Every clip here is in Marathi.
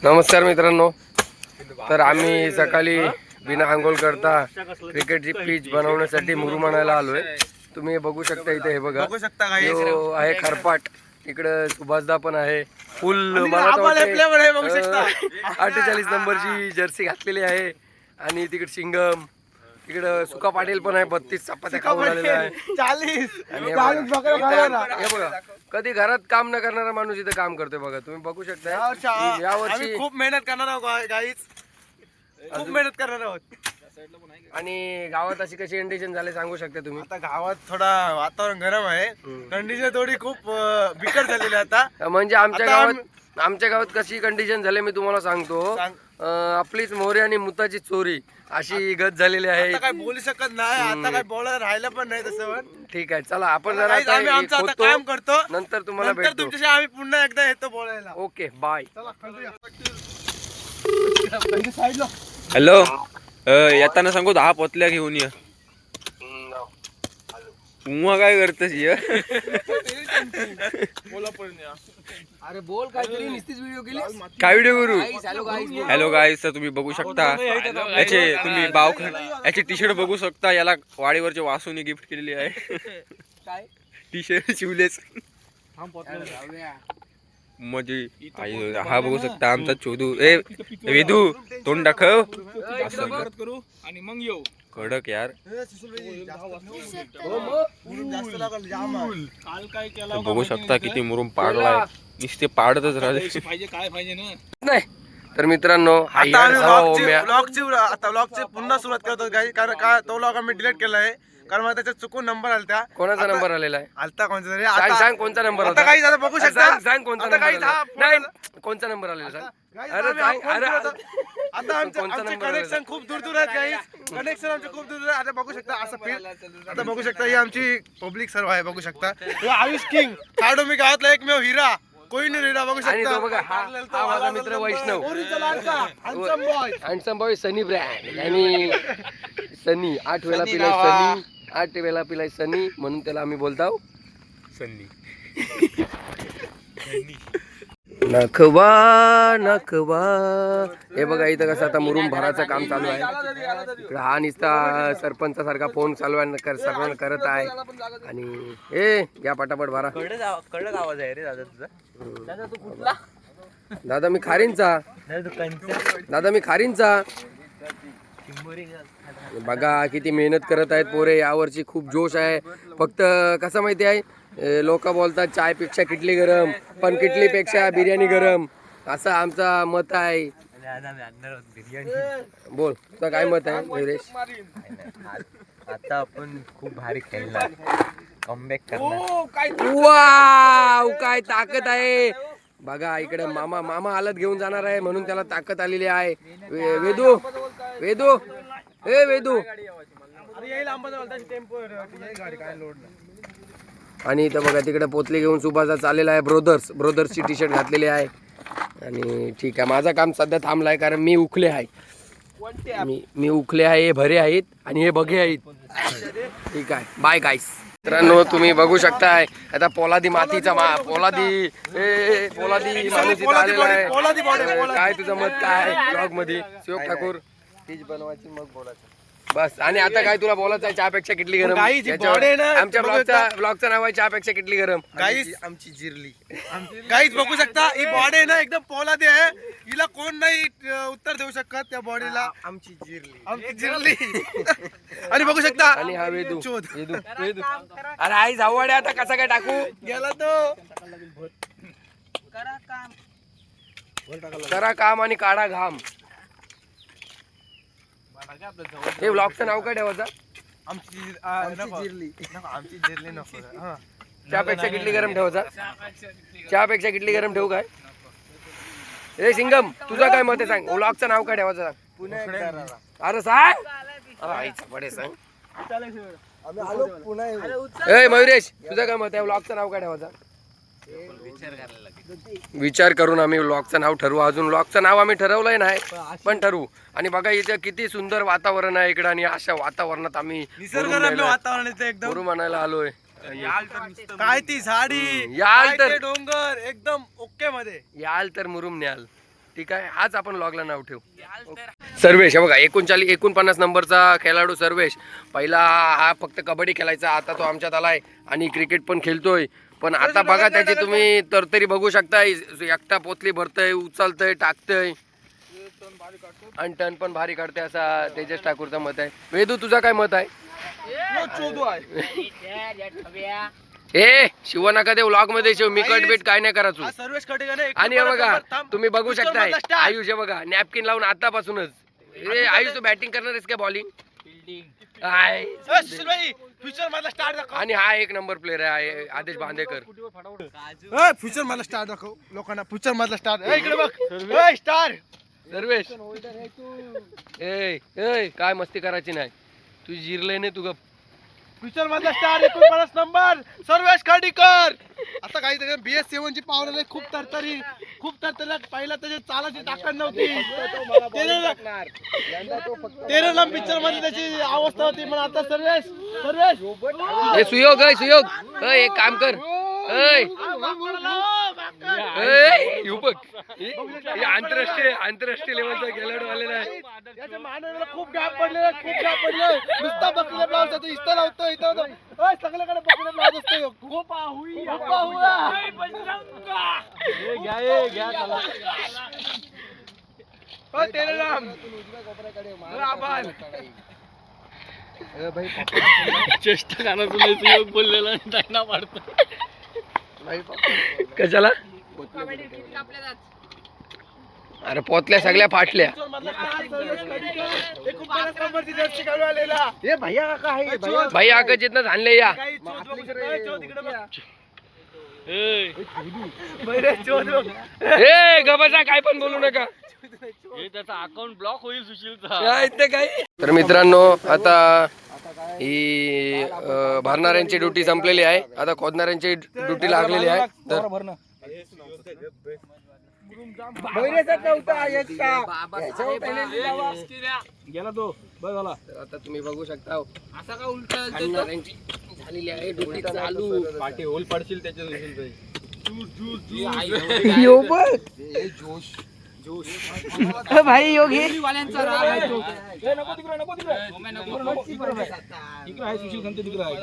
नमस्कार मित्रांनो, तर आम्ही सकाळी बिना आंघोळ करता क्रिकेटची पिच बनवण्यासाठी मुरुम आणायला आलोय. तुम्ही बघू शकता इथे, हे बघा जो आहे खरपाट, इकडे सुभाषदा पण आहे. फुल मला 48 नंबरची जर्सी घातलेली आहे. आणि तिकडे शिंगम, तिकडे सुका पाटील पण आहे. 32 चपात्या खाऊन आलेला आहे. 40 हे बघा, कधी घरात काम न करणारा माणूस इथे काम करतोय बघा. तुम्ही बघू शकता यावर्षी खूप मेहनत करणार आहोत गाईच, खूप मेहनत करणार आहोत. आणि गावात अशी कशी कंडिशन झाली सांगू शकता तुम्ही? आता गावात थोडा वातावरण गरम आहे, कंडिशन थोडी खूप बिकट झालेली आता. म्हणजे आमच्या गावात कशी कंडिशन झाली मी तुम्हाला सांगतो. आपलीच मोरी आणि मुताची चोरी अशी गत झालेली आहे. काय बोलू शकत नाही, आता काय बोलायला राहिलं पण नाही तसं. ठीक आहे, चला आपण जरा काम करतो, नंतर तुम्हाला भेटतो. तुमच्याशी आम्ही पुन्हा एकदा येतो बोलायला. Okay, bye. हॅलो, येताना सांगू 10 पोतल्या घेऊन ये. मग काय करतस? अरे बोल काहीतरी, नुसतीच व्हिडिओ केली. काय व्हिडिओ करू? हॅलो गाईस, तुम्ही बघू शकता याचे, तुम्ही याची टी शर्ट बघू शकता. याला वाडीवरच्या वासूने गिफ्ट केलेली आहे. काय टी शर्ट शिवलेच म्हणजे हा बघू शकता आमचा चोदू. ए वेदू, तोंड दाखव. करू आणि मग येऊ. कडक यार. बघू शकता किती मुरुम पाडलाय. नुसते पाडतच राहिले. काय पाहिजे ना. नाही तर मित्रांनो, ब्लॉगची पुन्हा सुरुवात करतो गाई, कारण का तो ब्लॉग आम्ही डिलीट केलाय, कारण मला त्याच्यात चुकून नंबर आलता. कोणाचा नंबर आलेला आहे? आलता कोणता तरी. सांग कोणता नंबर आता काही आता बघू शकता. सांग कोणता नंबर आलेला? नाही, कोणता नंबर आलेला सांग. अरे सांग. अरे आता आमचे कनेक्शन खूप दूर दूर आहेत गाईस, कनेक्शन आमचे खूप दूर दूर आहे. आता बघू शकता असं फील. आता बघू शकता ही आमची पब्लिक सर्व आहे. बघू शकता आयुष किंग खाडो, मी गावातला एकमेव हिरा, कोई नाही हिरा. बघू आणि शकता. तो बघा, हा माझा मित्र वैष्णव, हँडसम बॉय सनी ब्रँड. आणि सनी 8 वेळा पिलाय सनी, 8 वेळा पिलाय सनी, म्हणून त्याला आम्ही बोलताव संधी. नखवा नखवा. हे बघा इथं कसं आता मुरुम भराचं काम चालू आहे. इकडे हा निस्ता सरपंच सारखा फोन चालू आहे, सर्वांना करत आहे. आणि ए या पटापट भरा. कडक आवाज आहे रे दादा तुझा. दादा मी खारींचा, दादा मी खारींचा. बघा किती मेहनत करत आहेत पोरे. यावर्षी खूप जोश आहे. फक्त कसं माहिती आहे, लोक बोलतात चायपेक्षा किटली गरम, पण किटलीपेक्षा बिर्याणी गरम, असं आमचा मत आहे. बोल तुझं काय मत आहे निलेश? आता आपण खूप भारी खेळणार, कमबॅक करणार. वाव, काय ताकद आहे बघा. इकडे मामा हालत घेऊन जाणार आहे, म्हणून त्याला ताकद आलेली आहे. वेदू वेदू ए वेदू. आणि इथं बघा तिकडे पोतली घेऊन सुभाषदा चाललेला आहे. ब्रोदर्सची टी शर्ट घातलेली आहे. आणि ठीक आहे, माझं काम सध्या थांबलं आहे, कारण मी उखले आहे. मी उखले आहे, हे भरे आहेत आणि हे बघे आहेत. ठीक आहे, बाय गाईस. मित्रांनो तुम्ही बघू शकताय आता पोलादी मातीचा पोलादी माणूस इथं आलेला आहे. काय तुझं मत काय ब्लॉग मध्ये? शिवक ठाकूर तीच बनवायची मग बोलायचं बस. आणि आता काय तुला बोलायचं आहे? चहापेक्षा किटली गरम. आमच्या ब्लॉगचं नाव आहे चहापेक्षा किटली गरम. गाईस आमची जिरली. गाईस बघू शकता ही बॉडी आहे ना, एकदम पोलादी आहे. हिला कोण नाही उत्तर देऊ शकत त्या बॉडीला. आमची जिरली. आणि बघू शकता. आणि हा वेदू. अरे आई जाऊवाडे, आता कसा काय टाकू? गेला तो. करा काम आणि काढा घाम. हे ब्लॉगचं नाव काय ठेवायचं? आमची जिरली नको. चहापेक्षा किटली गरम ठेवायचा. चहापेक्षा किटली गरम ठेवू काय? ए सिंगम, तुझं काय मत आहे सांग. ब्लॉगचं नाव काय ठेवायचं सांग. अरे सांग. आईचा बडे सांग. ए मयुरेश, तुझं काय मत आहे? ब्लॉगचं नाव काय ठेवायचं? विचार करून आम्ही व्लॉगचं नाव ठरवू. अजून व्लॉगचं नाव आम्ही ठरवलंय नाही, पण ठरवू. आणि बघा इथे किती सुंदर वातावरण आहे इकडं, आणि अशा वातावरणात आम्ही निसर्गरम्य वातावरण येते एकदम. मुरुम आणायला आलोय. काय ती झाडी, याल तर डोंगर एकदम ओके मध्ये. याल तर मुरुम न्याल. ठीक आहे, हाच आपण लॉगला नाव ठेवू. सर्वेश हे बघा 49 नंबरचा खेळाडू सर्वेश. पहिला हा फक्त कबड्डी खेळायचा, आता तो आमच्यात आलाय आणि क्रिकेट पण खेळतोय. पण आता बघा त्याची तुम्ही तरतरी बघू शकता. एकटा पोतली भरतय, उचलतय, टाकतय आणि टर्न पण भारी काढते असा तेजस ठाकूरचा मत आहे. वेदू तुझा काय मत आहे? ए शिव नका ते व्लॉग मध्ये शिव, मी कट बीट काय नाही करायचो. सर्वेश खटेगाने आणि हे बघा तुम्ही बघू शकताय आयुष हे बघा नॅपकिन लावून आतापासूनच. ए आयुष तू बॅटिंग करणार आहेस का बॉलिंग? फ्युचर मधला स्टार दाखव. आणि हा एक नंबर प्लेअर आहे आदेश बांदेकर. फ्युचर मधला स्टार दाखव लोकांना. फ्युचर मधला स्टार इकडे बघ. स्टार सर्वेश ए ए काय मस्ती करायची नाही, तू जिरलंय नाही तू गप. फ्युचर मधला स्टार 49 नंबर सर्वेश खाडीकर. आता काही त्याच्या BS7 ची पावर आली, खूप तरतरी पहिला त्याची चालाची ताकद नव्हती. तेरे लांब पिक्चर मध्ये त्याची अवस्था होती, पण आता सर्वेश ए सुयोग ए सुयोग ए एक काम कर ए येऊ बघ आंतरराष्ट्रीय लेवलचा खेळाडू आलेला आहे. याच्या मानवाला खूप गॅप पडलेला, नुसता बकरीला ब्लाउज होतो, इस्ता लावतो इथं सगळ्याकडे बकरीला ब्लाउज असतो. खूप चेष्टा करायचं बोललेला त्यांना वाढतो. कशाला? अरे पोतल्या सगळ्या फाटल्या. भाई आका जिथनं आणले या ए गबाचा काय पण बोलू नका, त्याचा अकाउंट ब्लॉक होईल सुशीलचा. काय इथे काय. तर मित्रांनो आता ही भरणाऱ्यांची ड्युटी संपलेली आहे, आता खोदणाऱ्यांची ड्युटी लागलेली आहे. तर गेला तो बघ झाला. तर आता तुम्ही बघू शकता असा का उलट झालेली आहे ड्युटी चालू. पाठी होल पडशील त्याच्या भाई योगी वाल्यांचा राग आहे तो. नको तिकडे नको तिकडे तिकडे आहे सुशील खंते तिकडे आहे.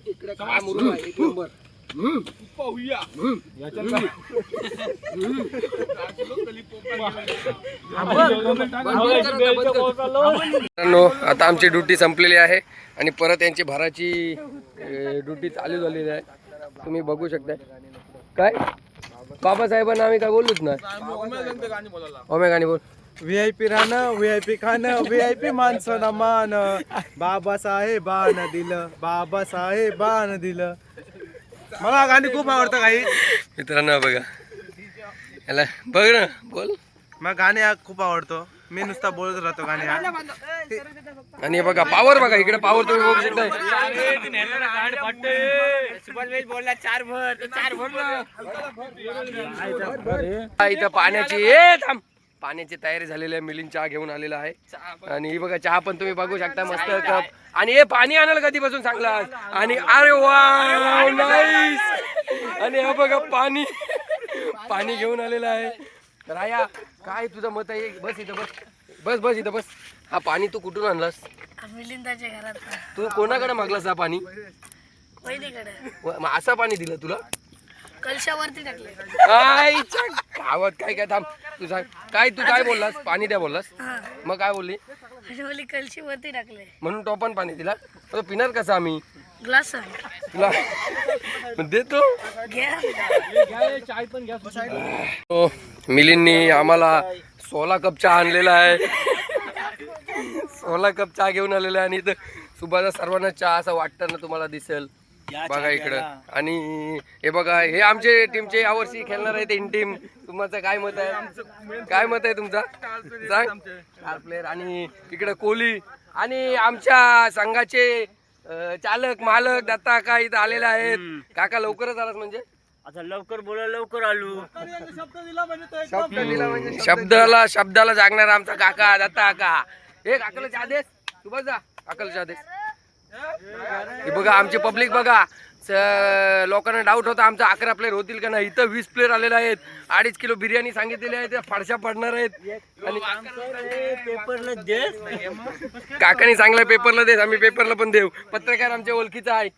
इकडे काय मुरुम आहे, एक नंबर. मित्रांनो आता आमची ड्युटी संपलेली आहे आणि परत यांची भराची ड्युटी चालू झालेली आहे. तुम्ही बघू शकता. काय बाबासाहेबांना आम्ही काय बोललोच ना. ओमे गाणी बोल. VIP राहणं, VIP खाणं, VIP माणसं ना मान. बाबासाहेबान दिलं. मला गाणी खूप आवडतं काही. मित्रांनो बघा याला बघ ना बोल. मला गाणे खूप आवडतो, मी नुसता बोलत राहतो गाणे. आणि हे बघा पावर बघा, इकडे पावर तुम्ही बघू शकता. इथं पाण्याची तयारी झालेली आहे. मिलिंद चहा घेऊन आलेला आहे आणि ही बघा चहा पण तुम्ही बघू शकता मस्त कप. आणि हे पाणी आणायला कधीपासून सांगला. आणि अरे वा नाईस. आणि हा बघा पाणी घेऊन आलेला आहे. राया काय तुझं मत आहे? बस इथं बस इथं बस. हा पाणी तू कुठून आणलास? मिलिंदाच्या घरात. तू कोणाकडे मागलास हा पाणी? वहिनीकडे. मग असं पाणी दिलं तुला? कलशावरती टाकले. गावात काय थांब तू सांग. तू काय बोललास? पाणी द्या बोललास. मग काय बोलली? म्हणजे कलशीवरती टाकले म्हणून टोपण पाणी दिला. तो पिणार कसा आम्ही? ग्लास तुला देतो. मिलिंदनी आम्हाला 16 कप चहा आणलेला आहे. 16 कप चहा घेऊन आलेला आहे. आणि इथं सुभाषा सर्वांना चहा असं वाटतं ना, तुम्हाला दिसेल बघा इकडं. आणि हे बघा हे आमचे टीमचे यावर्षी खेळणार आहेत इन टीम. तुमचं काय मत आहे? काय मत आहे तुमचा? सांग. Star player. आणि इकडे कोहली आणि आमच्या संघाचे चालक मालक दत्ता काका इथं आलेले आहेत. काका लवकरच आलास म्हणजे आता लवकर बोला, लवकर आलो. शब्दाला जागणार आमचा काका दत्ता काका. हे काकाला चहा देस, तू बस जा काकाला चहा देस. हे बघा आमची पब्लिक बघा. लोकांना डाऊट होता आमचा 11 प्लेअर होतील का नाही. इथं 20 प्लेअर आलेले आहेत. 2.5 किलो बिर्याणी सांगितलेली आहे. त्या फाडशा पडणार आहेत. आणि पेपरला दे. काकाने सांगलाय पेपरला देस, आम्ही पेपरला पण देऊ. पत्रकार आमच्या ओळखीचा आहे.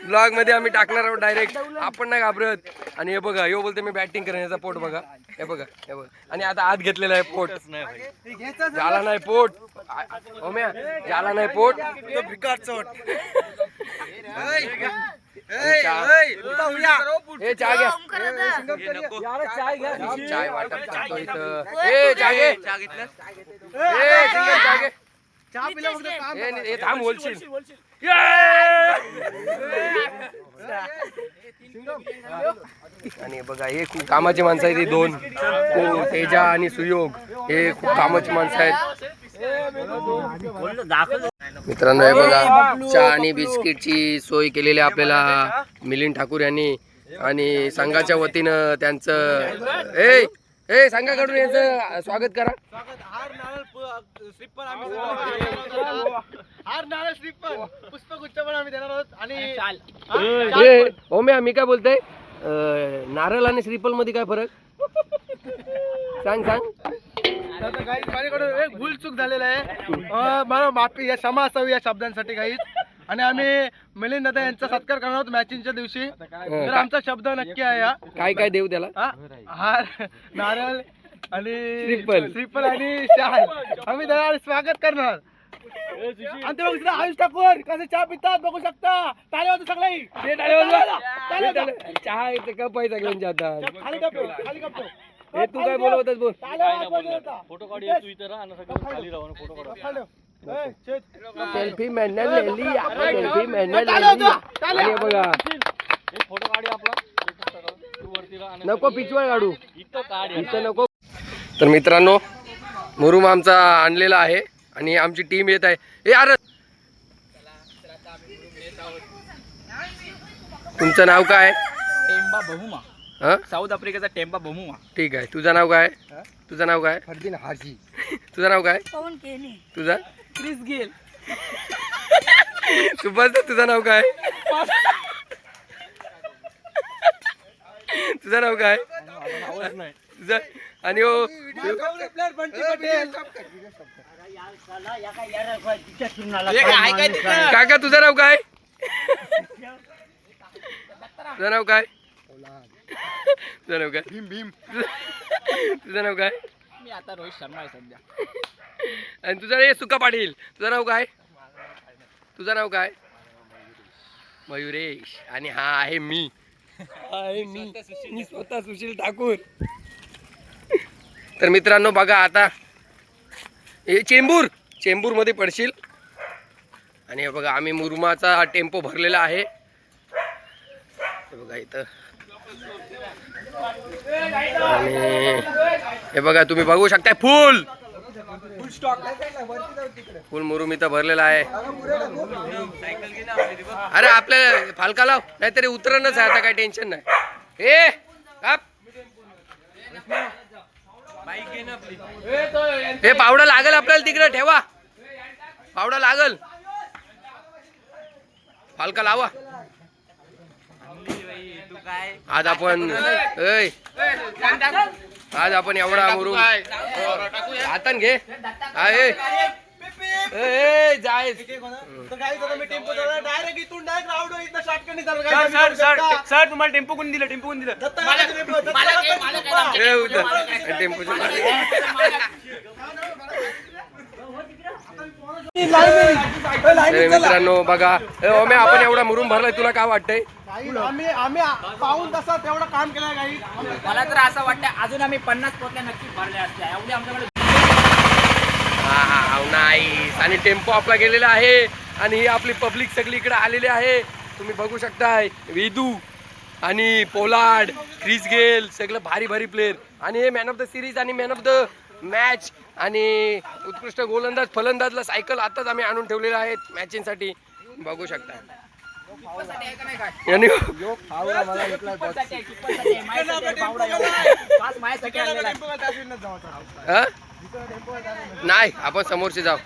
ब्लॉग मध्ये आम्ही टाकणार आहोत डायरेक्ट. आपण नाही घाबरत. आणि हे बघा यो बोलते मी बॅटिंग करेन. याचा पोट बघा, हे बघा, हे बघा. आणि आता आत घेतलेला आहे पोट. झाला नाही पोट ओम्या, झाला नाही पोट. हे चहा घ्या. चाय वाटप करतो इथं. हे चहा घे. हे सिंगल चहा घे. हे थांब बोलशील. आणि बघा हे खूप कामाची माणसं आहेत. ही दोन तेजा आणि सुयोग हे खूप कामाची माणसं आहेत. मित्रांनो हे बघा चहा आणि बिस्किटची सोय केलेली आहे आपल्याला मिलिंद ठाकूर यांनी. आणि संघाच्या वतीनं त्यांचं ए संघाकडून यांचं स्वागत करा. पुष्पगुच्छ पण आम्ही देणार आहोत. आणि ओम्या मी काय बोलतोय, नारळ आणि श्रीफल मध्ये काय फरक सांग. माझ्याकडून एक भूल चूक झालेला आहे. मला माफी, या क्षमा असावी या शब्दांसाठी काहीच. आणि आम्ही मिलिंद दादा यांचा सत्कार करणार आहोत मॅचिंगच्या दिवशी. तर आमचा शब्द नक्की आहे हा. काय देऊ त्याला. हार, नारळ आणि श्रीफल. श्रीफल आणि शाल आम्ही त्याला स्वागत करणार. आणि ते बघ आयुष ठाकूर कसे चहा पितात बघू शकता. टाळ्या वाजवा सगळी. चहा कप आहे सगळ्यांच्या हातात. खाली कपतो, खाली कपतो. हे तू काय बोलत होतास बोल. फोटो काढ तू इथं राहा आणि सगळं खाली राहून फोटो काढ. सेल्फी मॅनने लिहिली. सेल्फी मॅनने लिहिली. आणि बघा फोटो काढ आपला. तू वरती राहा. नको पिचवळ काढू इथं काढ. इथं नको. तर मित्रांनो मुरुम आमचा आणलेला आहे आणि आमची टीम येत आहे. ए अरे तुमचं नाव काय. टेम्बा बहुमा, हा साऊथ आफ्रिकेचा टेम्बा बहुमा. ठीक आहे. तुझं नाव काय. तुझं नाव काय. फरदीन हाजी. तुझं नाव काय. पवन केनी. तुझं क्रिस गेल. सुभाष तुझं नाव काय. तुझं नाव काय. तुझं आणि हो काका तुझं नाव काय. तुझं नाव काय. तुझं नाव काय. भीम भीम. तुझं नाव काय. मी आता रोहित शर्मा आहे सध्या. आणि तुझं हे सुका पाटील. तुझं नाव काय. तुझं नाव काय. मयुरेश. आणि हा आहे मी. मी स्वतः सुशील ठाकूर. तर मित्रांनो बघा आता हे चेंबूर मध्ये पडशील. आणि हे बघा आम्ही मुरुमाचा टेम्पो भरलेला आहे. हे बघा इथं. आणि हे बघा तुम्ही बघू शकता फुल मुरुम इथं भरलेला आहे. अरे आपल्याला फालका लाव नाहीतरी उतरणच आहे. आता काही टेन्शन नाही. हे पावडा लागल आपल्याला तिकडे ठेवा. पावडा लागल. फालका लावा. आज आपण एवढा मुरुम हातान घे. जाय डायरेक्ट इथून डायरेक्ट रावडो इथं शॉर्टकट सर तुम्हाला टेम्पो कोणी दिलं. टेम्पो कोणी दिलं. मित्रांनो बघा ओमे आपण एवढा मुरुम भरलाय. तुला काय वाटतंय. आम्ही पाऊल तसा तेवढं काम केलं काही. मला तर असं वाटतं अजून आम्ही 50 पोत्या नक्की भरल्या असत्या. एवढी आमच्याकडे नाही. आणि टेम्पो आपला गेलेला आहे. आणि ही आपली पब्लिक सगळी इकडे आलेली आहे. तुम्ही बघू शकताय वेदू आणि पोलार्ड, क्रिस गेल सगळं भारी भारी प्लेअर. आणि हे मॅन ऑफ द सिरीज आणि मॅन ऑफ द मॅच आणि उत्कृष्ट गोलंदाज फलंदाजला सायकल आताच आम्ही आणून ठेवलेलं आहे मॅचिंगसाठी बघू शकता. यांनी हा? नाही आपण समोरचे जाऊ.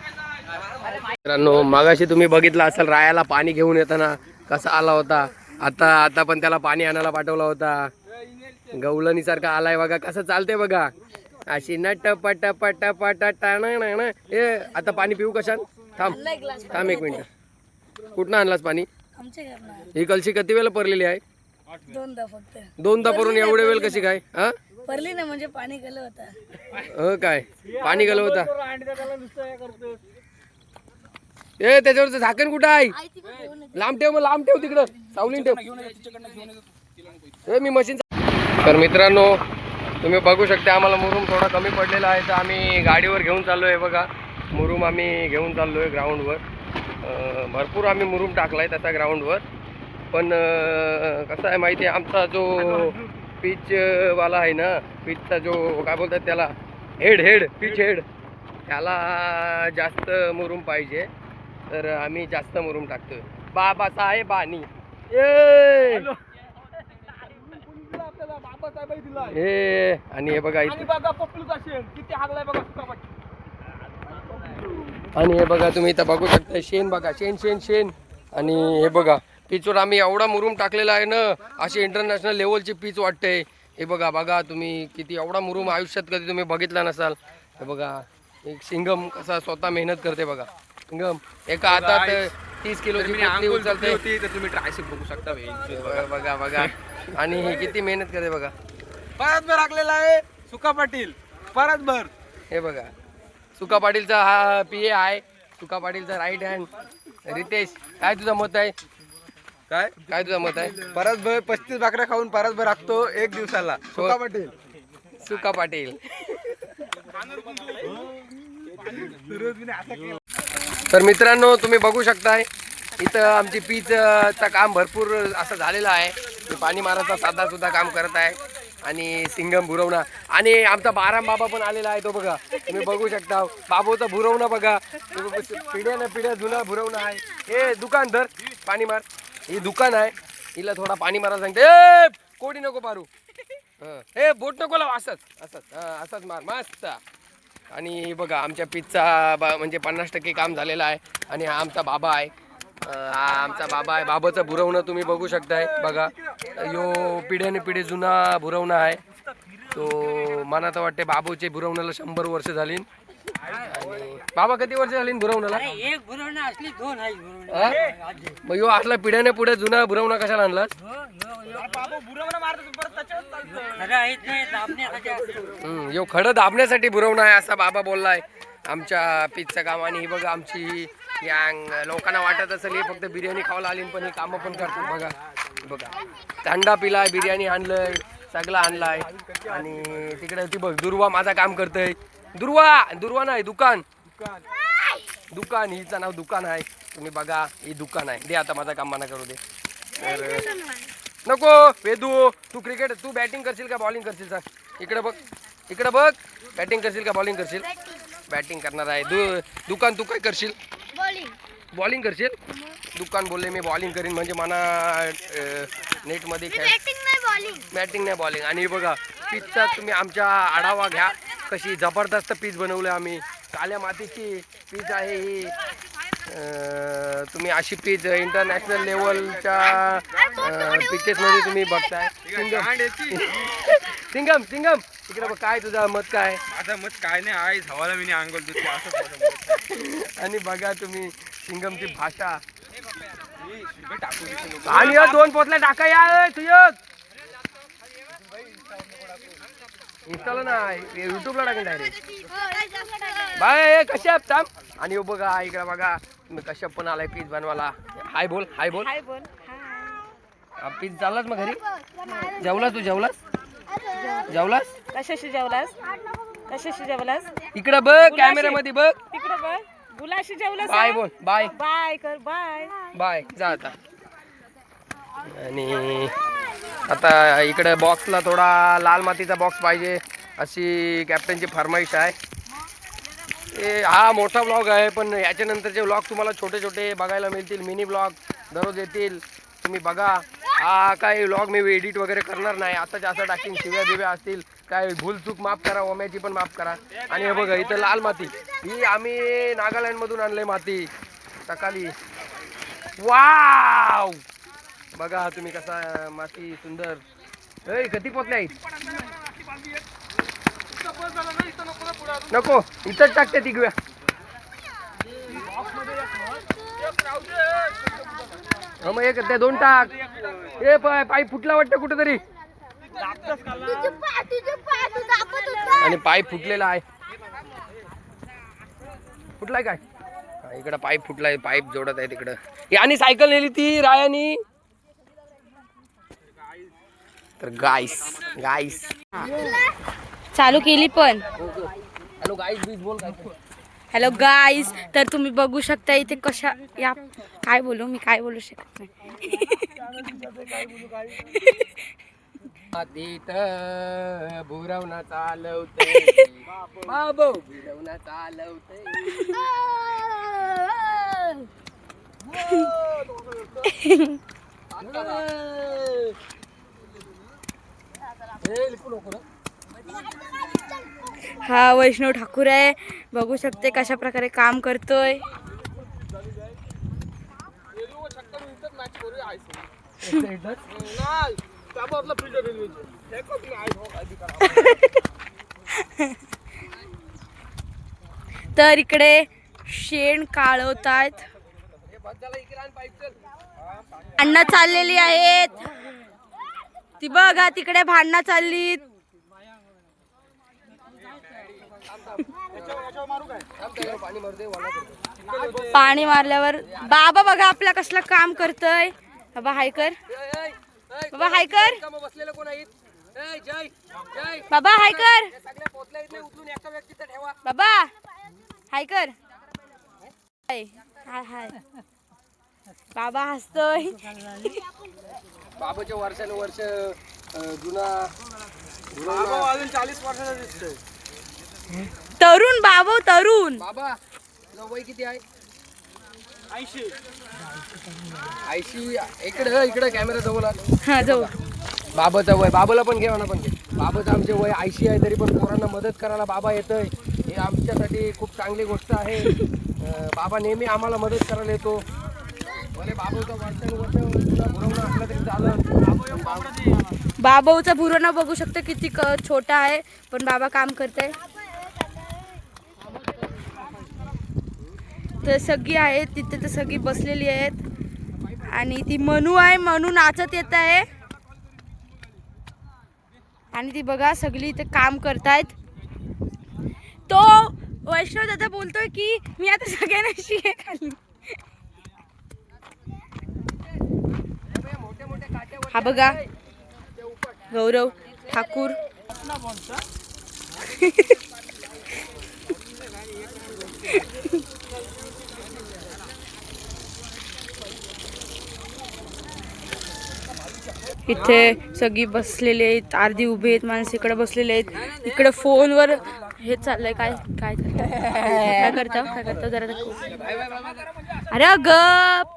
मित्रांनो मागाशी तुम्ही बघितलं असेल रायाला पाणी घेऊन येताना कसा आला होता. आता पण त्याला पाणी आणायला पाठवला होता. गवलनी सारखा आलाय बघा, कसं चालते बघा, अशी नट पट पट पट टाण. ए आता पाणी पिऊ कशात? थांब एक मिनिट. कुठनं आणलास पाणी? आमच्या घरनं ही कलशी किती वेळेला परलेली आहे? दोनदा फक्त. दोनदा परून एवढे वेळ कशी काय? हा परली ना म्हणजे पाणी गेलं होता. काय पाणी गेलं होता? ए त्याच्यावरचं झाकण कुठं आहे? लांब ठेव, मग लांब ठेव, तिकडं सावलीन ठेव. मी मशीन. तर मित्रांनो तुम्ही बघू शकता आम्हाला मुरुम थोडा कमी पडलेला आहे, तर आम्ही गाडीवर घेऊन चाललो आहे बघा. मुरुम आम्ही घेऊन चाललो आहे ग्राउंडवर. भरपूर आम्ही मुरुम टाकला आहे त्याचा ग्राउंडवर. पण कसं आहे माहिती आहे, आमचा जो पिचवाला आहे ना, पिचचा जो काय बोलतात त्याला, पिच हेड, त्याला जास्त मुरुम पाहिजे, तर आम्ही जास्त मुरुम टाकतोय. बाबासाहेबांनी ए आणि हे बघा इथे, आणि हे बघा तुम्ही इथं बघू शकता शेण बघा, शेण. आणि हे बघा पिचवर आम्ही एवढा मुरुम टाकलेला आहे ना, अशी इंटरनॅशनल लेवलची पिच वाटते. हे बघा तुम्ही किती एवढा मुरुम आयुष्यात कधी तुम्ही बघितला नसाल. हे बघा एक सिंगम कसा स्वतः मेहनत करते बघा. सिंगम एका हातात 30 किलोची पोटली उचलते. तर तुम्ही ट्रायसेप बघू शकता. बघा आणि हे किती मेहनत करते बघा. परतभर राखलेला आहे सुका पाटील, परतभर. हे बघा सुका पाटीलचा हा PA आहे, सुका पाटीलचा राईट हँड. रितेश काय तुझं मत आहे? काय तुझं मत आहे? परतभर 35 भाकऱ्या खाऊन परतभर राखतो एक दिवसाला. सुका पाटील. सुका पाटील. तर मित्रांनो तुम्ही बघू शकताय इथं आमची पिचचं काम भरपूर असं झालेलं आहे. मी पाणी मारायचा साधा सुद्धा काम करत आहे. आणि सिंगम भुरवणा आणि आमचा बाराम बाबा पण आलेला आहे. तो बघा तुम्ही बघू शकता, बाबूचा भुरवणा बघा, पिढ्या जुना भुरवणा आहे. हे दुकान धर पाणी मार, ही दुकान आहे, हिला थोडा पाणी मारायला सांगते. ए कोडी नको मारू, हे बोट नको लाव, असंच मार मस्त. आणि बघा आमच्या पिचचा म्हणजे 50% काम झालेलं आहे. आणि हा आमचा बाबा आहे, हा आमचा बाबा आहे. बाबाचं भुरवणं तुम्ही बघू शकताय बघा. यो पिढ्याने पिढी जुना भुरवणा आहे. तो मला तर वाटते बाबूचे भुरवण्याला 100 वर्ष झाली. आणि बाबा किती वर्ष झाली भुरवण्याला? एक भुरवणा असली दोन आहे. मग यो असला पिढ्याने पुढे जुना भुरवणा कशाला आणला? यो खडं दाबण्यासाठी भुरवणा आहे असं बाबा बोललाय आमच्या पिचचं काम. आणि ही बघा आमची गँग, लोकांना वाटत असेल हे फक्त बिर्याणी खायला आली, पण हे कामं पण करतात बघा. बघा थंडा पिलाय, बिर्याणी आणलंय, सगळं आणलाय. आणि तिकडे ती बघ दुर्वा माझा काम करतय. दुर्वा नाही, दुकान. हिचं नाव दुकान आहे. तुम्ही बघा ही दुकान आहे. दे आता माझा काम मना करू दे. तर नको वेदू, तू बॅटिंग करशील का बॉलिंग करशील? सांग इकडे बघ बॅटिंग करशील का बॉलिंग करशील? बॅटिंग करणार आहे. दुकान तू काय करशील? बॉलिंग करशील? दुकान बोलले मी बॉलिंग करीन, म्हणजे मला नेटमध्ये बॅटिंग नाही बॉलिंग. आणि बघा पिचचा तुम्ही आमच्या आढावा घ्या, कशी जबरदस्त पिच बनवली आम्ही. काल्या मातीची पिच आहे ही. तुम्ही अशी पिच इंटरनॅशनल लेवलच्या पिचेसमध्ये तुम्ही बघताय. सिंगम इकडे बघ, काय तुझं मत काय? आता मत काय नाही आहे, हवाला मी अंगोल देतो असं. आणि बघा तुम्ही सिंगमची भाषा. आणि 2 पोतल्या टाका या इंस्टाला ना युट्यूबला टाकेन डायरेक्ट. बाय कश्यप थांब. आणि बघा इकडे बघा कश्यप पण आलाय पीच बनवायला. हाय बोल. पीच चाललास मग घरी? जेवलास तू? जेवलास? कशाशी जेवलास? इकडे बघ, कॅमेऱ्यामध्ये बघ, तिकडे बघ. गुलाशी जेवलास? बाय बोल. बाय कर. बाय जा आता. आणि आता इकडे बॉक्सला थोडा लाल मातीचा बॉक्स पाहिजे अशी कॅप्टनची फरमाईश आहे. हा मोठा ब्लॉग आहे, पण याच्यानंतरचे ब्लॉग तुम्हाला छोटे छोटे बघायला मिळतील. मिनी ब्लॉग दररोज येतील, तुम्ही बघा. हा काही ब्लॉग मी एडिट वगैरे करणार नाही, आता जास्त टाकीन. शिव्या बिव्या असतील काय भूलचूक माफ करा, ओम्याची पण माफ करा. आणि हे बघा इथं लाल माती, ही आम्ही नागालँडमधून आणले माती सकाळी. वाव, बघा तुम्ही कसा माती सुंदर. कधी पोचल्या आहेत? नको, इथंच टाकते तिघव्या. मग एक त्या 2 टाक. ए पाय फुटला वाटतं कुठेतरी, आणि पाय फुटलेला आहे. फुटलाय काय? इकडं पाईप फुटलाय, पाईप जोडत आहे तिकडं. आणि सायकल नेली ती रायानी. तर गाईस चालू केली पण. हॅलो गाईस, बीज बोल काय. हॅलो गाईज, तर तुम्ही बघू शकता इथे कशा या काय बोलू, मी काय बोलू शकत नाही. मातीत भुरवणा चालवते बाबो, भुरवणा चालवते. हा वैष्णव ठाकूर आहे, बघू शकते कशा प्रकारे काम करतोय. तर इकडे शेण काढवतात, भांडणं चाललेली आहेत. ती बघा तिकडे भांडणं चाललीत. पाणी मारल्यावर बाबा बघा आपला कसला काम करतोय. बाबा हाय कर, बाबा हाय कर, बाबा हाय कर, बाबा हाय कर. हाय हाय, बाबा हसतोय. बाबाच्या वर्षानुवर्ष जुना अजून 40 वर्षाचा दिसतोय. तरुण बाबा तरुण. बाबा तुझं वय किती आहे? 80. इकडे कॅमेरा जवळ आण. हा जाऊ. बाबाचं वय, बाबाला पण घे म्हणा, पण घे. बाबाचं आमचे वय 80 आहे, तरी पण पोरांना मदत करायला बाबा येतोय. हे आमच्यासाठी खूप चांगली गोष्ट आहे. बाबा नेहमी आम्हाला मदत करायला येतो. भले बाबाचा वर्षानुवर्ष तुला भुरवणं असलं तरी चालेल. बाबाचा भुरवणा बघू शकतो किती छोटा आहे, पण बाबा काम करताय. तर सगळी आहेत तिथे, तर सगळी बसलेली आहेत. आणि ती मनू आहे, मनू नाचत येत आहे. आणि ती बघा सगळी इथे काम करतायत. तो वैष्णव दादा बोलतोय की मी आता सगळ्यांना शिव्या खाल्ली. हा बघा गौरव ठाकूर. इथे सगळी बसलेले आहेत, अर्धी उभे आहेत माणसं, इकडे बसलेले आहेत. इकडे फोनवर हे चाललंय. काय काय करता जरा दाखव. अरे गप,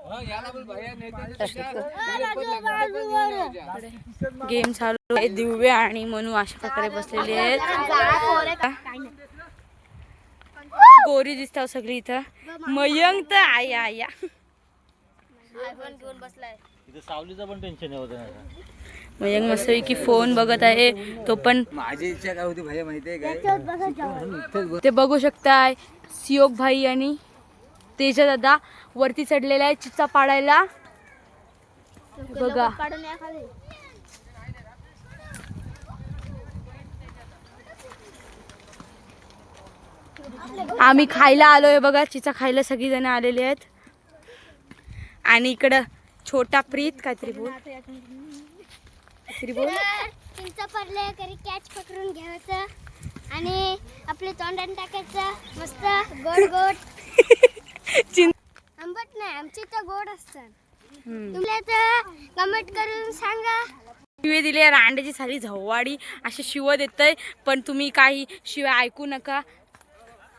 गेम चालू आहे. दिव्या आणि मनू अशा प्रकारे बसलेले आहेत. गोरी दिसतात सगळी इथं. मयंक तर आया आया इथे सावलीचं पण टेन्शन आहे होतं. मयंक मस्त की फोन बघत आहे. तो पण माझी इच्छा काय होती भाई माहितीये काय, ते बघू शकताय. सियोग भाई आणि तेजा दादा वरती चढलेला आहे चिच्चा पाडायला. बघा आम्ही खायला आलोय. बघा चिचा खायला सगळी जण आलेले आहेत. आणि इकडं छोटा प्रीत काहीतरी बोल, काहीतरी बोल. चिंचा पडले तरी कॅच पकडून घ्यायचं आणि आपले तोंडात टाकायचं. मस्त गोड गोड. आंबट नाही, आमची तर गोड असतात. तुला तर कमेंट करून सांगा. शिवे दिले रांड्याची सारी झव्वाडी अशी शिव देतय, पण तुम्ही काही शिवाय ऐकू नका.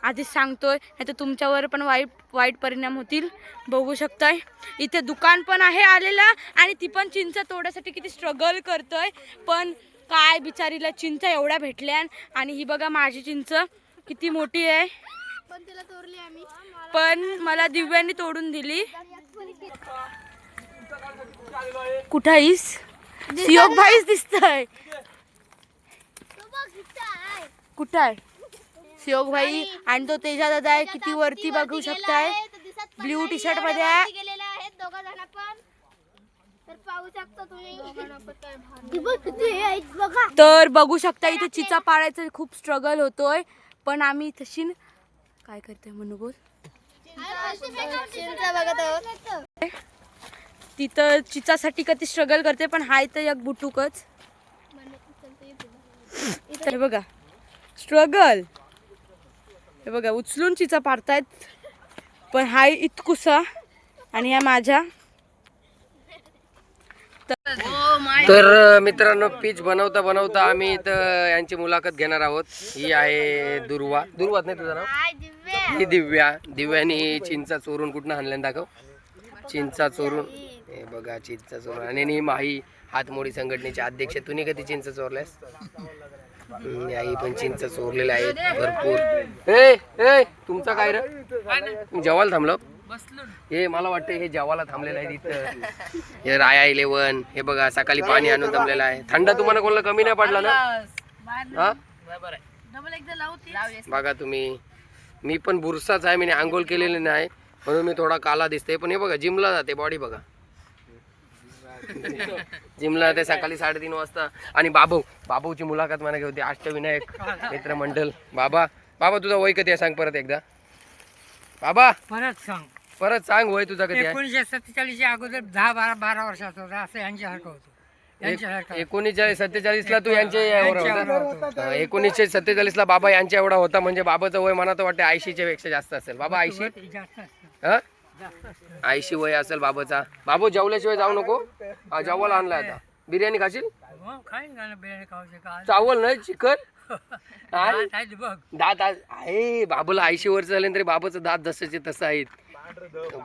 आधीच सांगतोय, नाही तर तुमच्यावर पण वाईट परिणाम होतील. बघू शकताय इथे दुकान पण आहे आलेला आणि ती पण चिंच तोडायसाठी किती स्ट्रगल करतोय. पण काय बिचारीला चिंच एवढ्या भेटल्या. आणि ही बघा माझी चिंच किती मोठी आहे, पण तिला तोरली आम्ही. पण मला दिव्यांनी तोडून दिली. कुठं आहेस? सियोग भाईच दिसतय. कुठं आहे सियोग भाई? आणि तो तेजा दादा आहे किती वरती बघू शकताय, ब्ल्यू टी शर्ट मध्ये आहे. गेलेले आहेत दोघं जण पण, तर पाहू शकता तुम्ही. तर बघू शकता इथे चिचा पाडायचं खूप स्ट्रगल होतोय. पण आम्ही तशी काय करतोय म्हणू बोल, तिथं चिचासाठी कधी स्ट्रगल करते. पण हाय तर एक बुटुकच. तर बघा स्ट्रगल, हे बघा उचलून चिचा पाडतायत. पण हाय इतकुसा आणि या माझ्या. तर मित्रांनो पीच बनवता बनवता आम्ही इथं यांची मुलाखत घेणार आहोत. ही आहे दुर्वा नाही तुझं नाव? ही दिव्यानी चिंचा चोरून कुठनं आणल्यानं दाखव. चिंचा चोरून, हे बघा चिंचा चोरून. आणि ही माही हातमोडी संघटनेचे अध्यक्ष. तुम्ही कधी चिंच चोरल्यास? आई पण चिंच चोरलेल्या आहेत भरपूर. ए तुमचा काय रे? जेवायला थांबलो हे मला वाटतं हे जेवायला थांबलेलं आहे इथं. हे राया 11 हे बघा सकाळी पाणी आणून थांबलेलं आहे. थंडा तुम्हाला कोणाला कमी नाही पडला ना? हा बघा तुम्ही, मी पण बुरसाच आहे, मी आंघोळ केलेली नाही म्हणून मी थोडा काला दिसते. पण हे बघा जिमला जाते, बॉडी बघा जिमला जाते सकाळी 3:30 वाजता. आणि बाबूची मुलाखत मला घेऊन अष्टविनायक मित्र मंडळ. बाबा तुझा वय कधी आहे सांग परत एकदा. बाबा परत सांग वय तुझा कधी आहे? 1947 अगोदर 10-12 वर्षाचा होता, असं यांच्यासारखं होतं. 1947 ला तू यांच्या एवढा होता. 1947 ला बाबा यांच्या एवढा होता. म्हणजे बाबाचं वय मला तर वाटतं 80च्या पेक्षा जास्त असेल. बाबा 80? 80 वय असेल बाबाचा. बाबू जेवल्याशिवाय जाऊ नको. जेवायला आणलाय आता. बिर्याणी खाशील? चावल नाही चिकन. दात आहे बाबूला 80 वर्ष झाले तरी बाबाचं दात जसंचे तसं आहेत,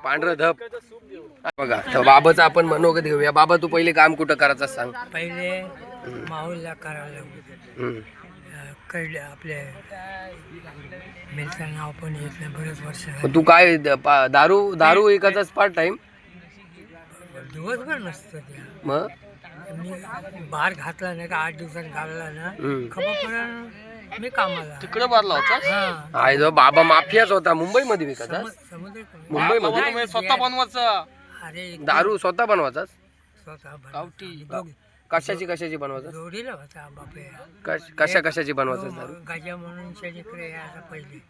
पांढरं धप. बघा तर बाबाचं आपण मनोगत घेऊया. बाबा तू पहिले काम कुठं करायचं सांग. पहिले माऊलला करायला कळले, आपले मिलचं नाव पण येत नाही बरेच वर्ष. तू काय दारू एकाचाच पार्ट टाइम? दिवसभर नसतं त्या. मग मी बाहेर घातला नाही का 8 दिवसांनी घालला ना खबर मी कामाला तिकडे बारला होता. आहे जो बाबा माफियाच होता. मुंबईमध्ये विकायचा? समुद्र मुंबईमध्ये स्वतः बनवायचा अरे दारू स्वतः बनवायचाच? स्वतः गावठी. कशाची बनवायचा? जोडीला होता बापे. कशाची बनवायचा दारू? गाजा म्हणून इकडे यायचा पहिले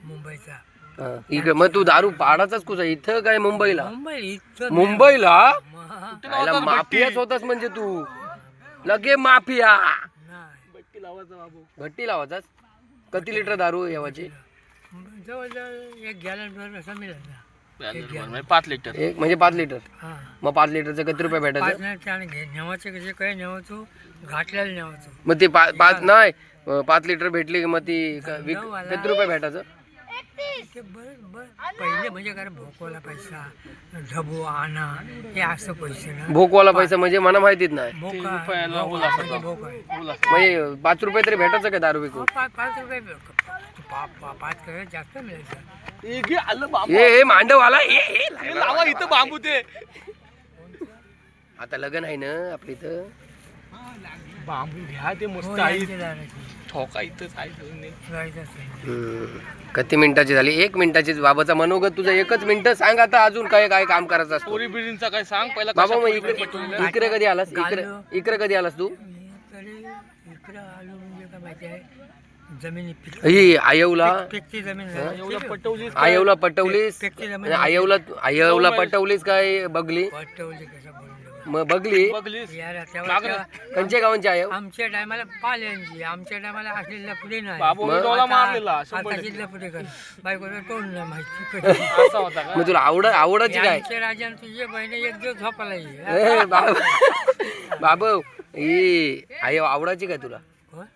मुंबईचा. इकडे मग तू दारू पाडाचाच कुठं इथं काय मुंबईला? मुंबईला माफियाच होतास म्हणजे तू लगे माफिया. भट्टी लावायचाच? किती लिटर दारू यावाची? जवळजवळ 1 गॅलन असं मिळत ना. 5 लिटर. एक म्हणजे 5 लिटर. मग 5 लिटरचं किती रुपये भेटायचं? नेवाचे कसे काय नेवाचो घाटल्याला नेवाचो. मग ते 5 लिटर भेटली की मग ती किती रुपये भेटायचं? पहिले म्हणजे काय भोकवाला पैसा, ढबू आणा हे असं पैसे ना. भोकवाला पैसा म्हणजे मला माहितीच नाही. म्हणजे 5 रुपये तरी भेटायचं का दारू विकून? 5 रुपये 5 रुपये जास्त मिळायचं. हे मांडव आला. लावा इथं बांबू ते. आता लग्न आहे ना आपली इथं. बांबू घ्या ते मस्त आहे. ठोका इथंच आहे. किती मिनिटाची झाली? 1 मिनिटाचीच. बाबाचा मनोगत तुझं 1च मिनिट सांग. आता अजून काय काम करायचं असतं? पोरी बिल्डिंगचा काय सांग पहिला. बाबा मग इकडे कधी आलास? इकडे कधी आलास तू? इकडे आलो म्हणजे काय माहिती आहे, जमिनी ही आयवला जमीन आयवला पटवलीस? आयवला पटवलीस काय बघली? पटवली कसं बोलून मग बघली कंचे गावांची आयव? आमच्या टायमाला पाल्यांची, आमच्या टायमाला असलेला पुढे नाही. पुढे कर बायकोला तोंड नाही माहिती. मग तुला आवडायची काय? आमच्या राजान तुझे बहिण एक दिवस झोपायला येईल. बाबू ही आयव आवडायची काय तुला?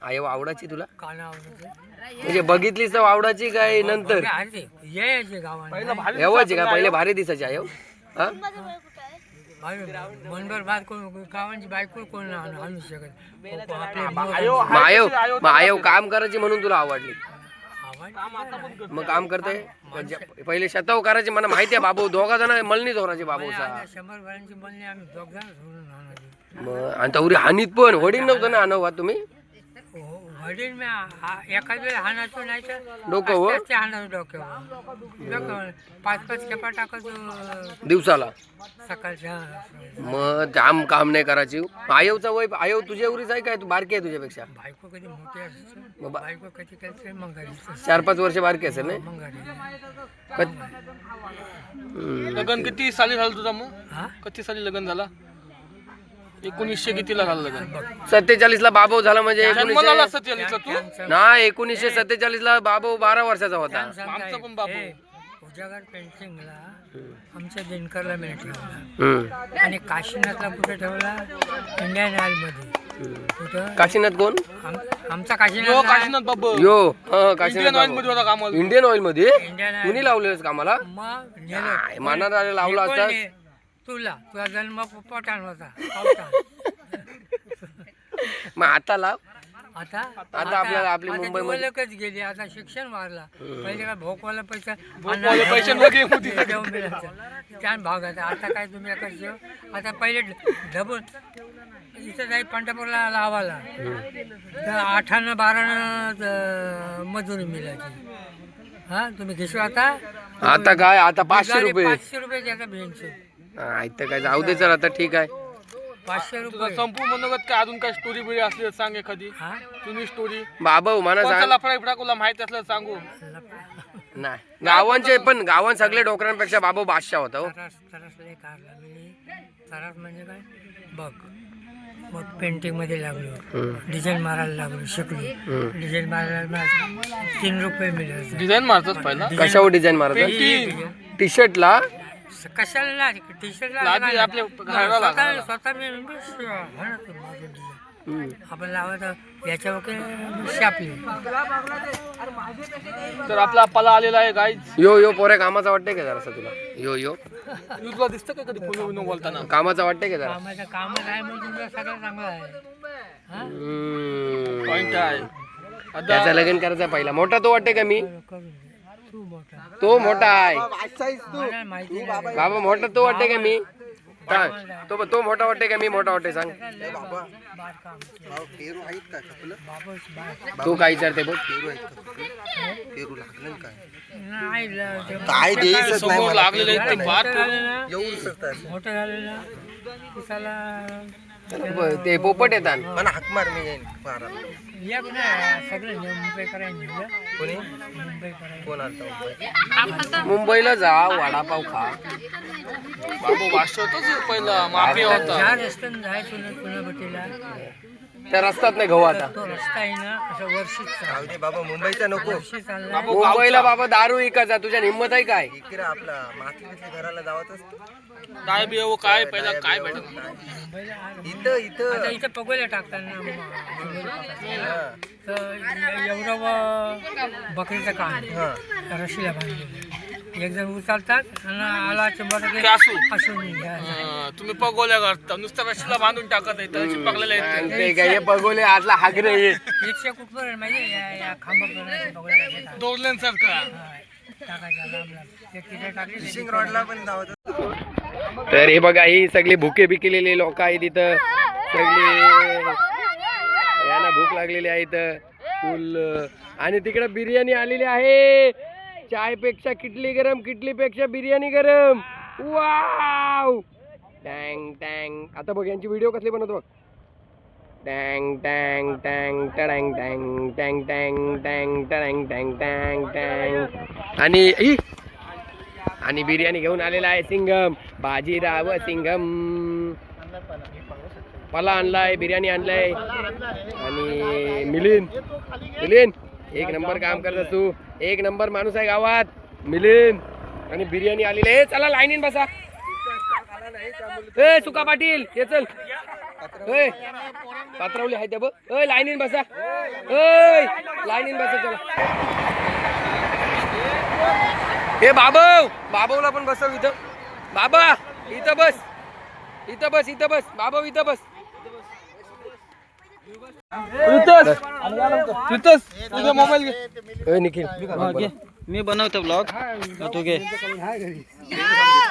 आयव आवडायची तुला? काना आवडत म्हणजे बघितली चव आवडाची काय नंतर अरे यायचे गावात एवढाची का पहिले भारी दिसायची आहे हा मनभर भात कोण गावांची बायको कोण आणू शकत आपले मग आयव काम करायची म्हणून तुला आवडली मग काम करते पहिले शताव करायची मला माहिती आहे बाबू दोघा जण मलनी जोराचे बाबूचा 100 भरांची बनली आम्ही दोघ जण सोडून आणली मग आणि तवरी हानीत पण वडील नव्हतं ना आणवा तुम्ही वडील मी एखाद वेळ हाणायचो नाही तर डोकं हो हाणायचो डोक्यावर 5-5 खेपा टाकायचो दिवसाला सकाळच्या मग जाम काम नाही करायची आयवचा वय आयव तुझ्या एवढीच आहे काय तू बारकी आहे तुझ्यापेक्षा बायको कधी मोठी असते मग बायको कधी कधी मंगारी 4-5 वर्ष बारकी असेल ना मंगारी लग्न किती साली झालं तुझा मग हा किती साली लग्न झाला 1900 कितीला झालं लग्न 47 ला बाबू झाला म्हणजे जन्माला आला 1900 47 ला तू नाही 1947 ला बाबू 12 वर्षाचा होता आमचा पण बाबू. उजागर पेंटिंगला आमच्या दिनकरला मी ठेवला हम्म. आणि काशीनाथला कुठे ठेवला इंडियन ऑइल मध्ये कुठं काशीनाथ कोण आमचा यो काशीनाथ काशीनाथ बाबू यो इंडियन काशीनाथ ऑइल मध्ये होता कामाला इंडियन ऑइल मध्ये इंडियन ऑइल कुणी लावलेलं कामाला मग नाही, मनात लावला असता तुझा जन्म पठाण होता पावठाण. मग आता लाव आता आपल्याला आपली आता मुंबईमध्ये निवडणूकच गेली आता शिक्षण वाढला पहिले काय भोकवाला पैसा पैसे नव्हते होती. छान भाव घ्यायचा आता काय तुम्ही कसं आता पहिले डबल इथं जाई पंढरपूरला लावाला तर 8-12 मजुरी मिळायची हा तुम्ही घेशो आता काय आता 500 रुपये 500 रुपये द्यायचा भेंडशे इथं काय जाऊ दे चल आता ठीक आहे 500 तुझा रुपये संपू मनोगत काय अजून काय स्टोरी बिरी असली तर सांग एखादी हा जुनी स्टोरी बाबा मला कोणता सांग लफडा बिफडा तुला माहित असलं तर सांगू नाही गावांचे पण गावात सगळे डोकरांपेक्षा बाबू बादशाह होता हो. तरस लय काढला मी तरस म्हणजे काय बघ मग पेंटिंग मध्ये लागलो डिझाईन मारायला लागलो शिकलो डिझाईन मारायला 3 रुपये मिळाले डिझाईन मारतोच पहिला कशावर डिझाईन मारत टी शर्टला कशाला ना टी शर्टला लादी आपल्या घराला लागायला. स्वतः मी म्हणतो माझं design. आपण लावत याच्यावर शापली तर आपला पाला आलेला आहे गाईज यो पोऱ्या कामाचा वाटतंय का जरासा तुला यो तुला दिसतं का कधी फोन बोलताना कामाचा वाटतंय का जरा कामाचं कामच आहे म्हणजे तुमचं सगळं चांगलं आहे पॉइंट आहे त्याचा लगीन करायचा पहिला मोठा तो वाटते का मी करून दे. तू मोठा तो मोठा आहे मला माहिती नाही. बाबा मोठा तो वाटते का मी सांग तो मोठा वाटते का मी मोठा वाटते सांग बारकाम. बाबूच बार. तू काय विचारते बघ नाही ते काय द्यायचं समोर लागलेले आहेत ते बात मोठं झालं ना त्याला ते पोपट येतात पण हाक मार मी जाईन एक नाही सगळं मुंबई करायला कोणी मुंबई करायला कोण आलता मुंबईला जा वडापाव खा बाबू भाष्य होतच पहिला माफिया होता ज्या रस्त्याने जायचं ना पुण्यापट्टीला त्या रस्त्यात नाही गहू आता तो रस्ता आहे ना असं वर्षीच जाऊ दे बाबा मुंबईचा नको वर्षी चालला मुंबईला बाबा दारू विकायचा तुझ्या हिंमत आहे काय इकडे आपला माथली घराला जावत असतो काय बी हो काय पहिला काय भेटत मुंबईला इथं इथं आता इथं पगोल्या टाकताना तर एवढं बकरीचं काम रशीला बांधलेलं एक जण उचलतात आणि आला ते असू. असून तुम्ही पगोल्या करता नुसतं रशीला बांधून टाकत आहे त्याची पगलेले आहेत ते काय हे बघवले आजला हागरे हे रिक्षा कुठपर्यंत माहिती या खांबापर्यंत पगोल्या दोरल्यांसारखं टाकायचा लांब लांब ते तिथे टाकले फिशिंग रॉडला पण जावत तर हे बघा ही सगळी भुके बिकलेली लोक आहेत इथं सगळी यांना भूक लागलेली आहे इथं फुल आणि तिकडे बिर्याणी आलेली आहे चाय पेक्षा किटली गरम किटली पेक्षा बिर्याणी गरम वाव टँग टँग आता बघ यांची व्हिडिओ कसली बनवतो बघ टँग टँग टँग टँग टँग टँग टँग टँग टँग टँग टँग टँग आणि बिर्याणी घेऊन आलेला आहे सिंगम बाजीराव सिंगम पला आणलाय बिर्याणी आणलाय आणि मिलिंद एक नंबर काम करत तू एक नंबर माणूस आहे गावात मिलिंद आणि बिर्याणी आलेली आहे चला लाईनीन बसा ए सुका पाटील ये चल पात्रावली आहे त्या बघ लाईनीन बसा लाईनीन बसा चला. हे बाबूला पण बसव इथं. बाबा इथं बस, इथं बस, इथं बस. बाबू इथं बस. ए, निखिल मी बनवतो ब्लॉग तू घे.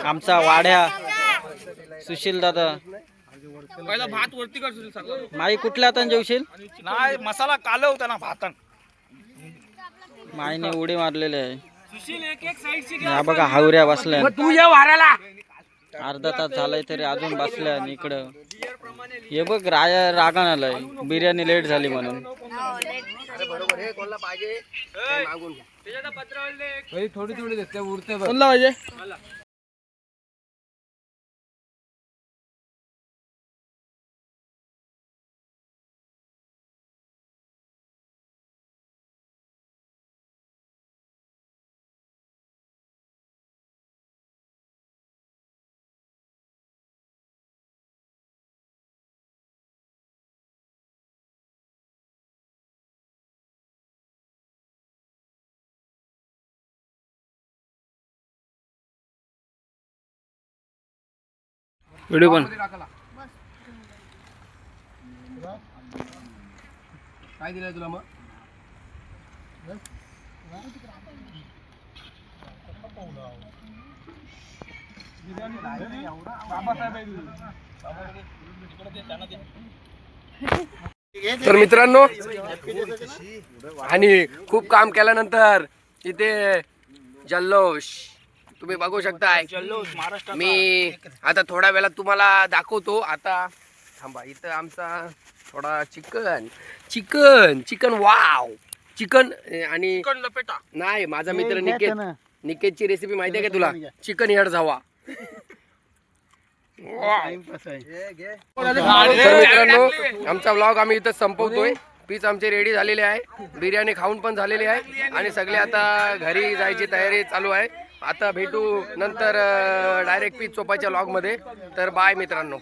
आमचा वाड्या सुशील दादा. पहिला भात वरती कर सुनील सर. माई कुठल्या हाताने जेवशील? नाही मसाला कालव त्यांना भातान. माईने उडी मारलेले आहे. सुशील एक एक साईडची हा बघा हावऱ्या बसल्या. तू ये वाराला. अर्धा तास झालाय तरी अजून बसल्या. आणि इकडं हे बघ रागान आलाय बिर्याणी लेट झाली म्हणून. बरोबर हे कोणाला पाहिजे ते मागून घ्या. थोडी थोडी देते उरते बघ. कोणला पाहिजे? व्हिडिओ पण काय दिलंय तुला मग? तर मित्रांनो, आणि खूप काम केल्यानंतर इथे जल्लोष तुम्ही बघू शकताय. मी आता थोड्या वेळात तुम्हाला दाखवतो. आता थांबा, इथं आमचा थोडा चिकन वाव चिकन. आणि नाही, माझा मित्र निकेतची रेसिपी माहिती आहे का तुला? चिकन हेड जावा. तर मित्रांनो, आमचा व्लॉग आम्ही इथं संपवतोय. पीस आमचे रेडी झालेले आहे, बिर्याणी खाऊन पण झालेली आहे आणि सगळे आता घरी जायची तयारी चालू आहे. आता भेटू नंतर डायरेक्ट पीस चोपायच्या व्लॉग मध्ये. तर बाय मित्रांनो.